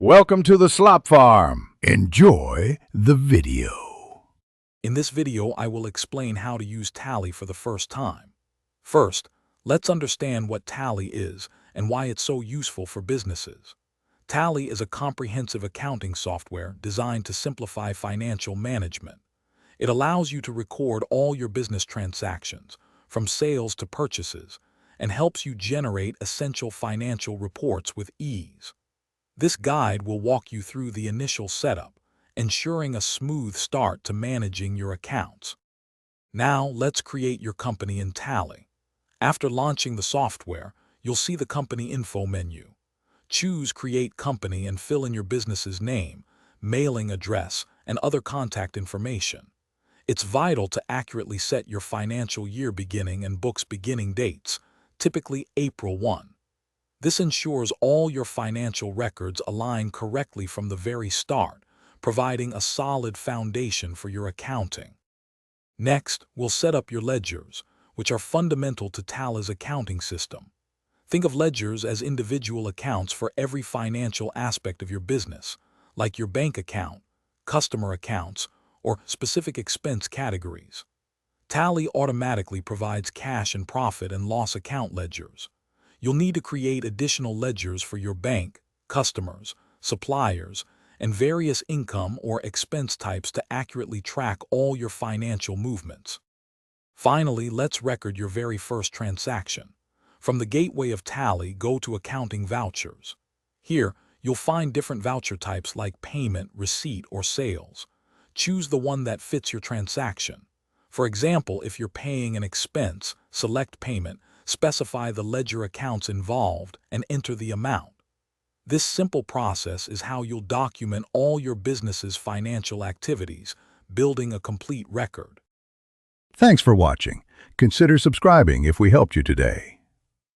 Welcome to the Slop Farm. Enjoy the video. In this video, I will explain how to use Tally for the first time. First, let's understand what Tally is and why it's so useful for businesses. Tally is a comprehensive accounting software designed to simplify financial management. It allows you to record all your business transactions, from sales to purchases, and helps you generate essential financial reports with ease. This guide will walk you through the initial setup, ensuring a smooth start to managing your accounts. Now, let's create your company in Tally. After launching the software, you'll see the Company Info menu. Choose Create Company and fill in your business's name, mailing address, and other contact information. It's vital to accurately set your financial year beginning and books beginning dates, typically April 1. This ensures all your financial records align correctly from the very start, providing a solid foundation for your accounting. Next, we'll set up your ledgers, which are fundamental to Tally's accounting system. Think of ledgers as individual accounts for every financial aspect of your business, like your bank account, customer accounts, or specific expense categories. Tally automatically provides cash and profit and loss account ledgers. You'll need to create additional ledgers for your bank, customers, suppliers, and various income or expense types to accurately track all your financial movements. Finally, let's record your very first transaction. From the gateway of Tally, go to Accounting Vouchers. Here, you'll find different voucher types like payment, receipt, or sales. Choose the one that fits your transaction. For example, if you're paying an expense, select Payment, specify the ledger accounts involved, and enter the amount. This simple process is how you'll document all your business's financial activities, building a complete record. Thanks for watching. Consider subscribing if we helped you today.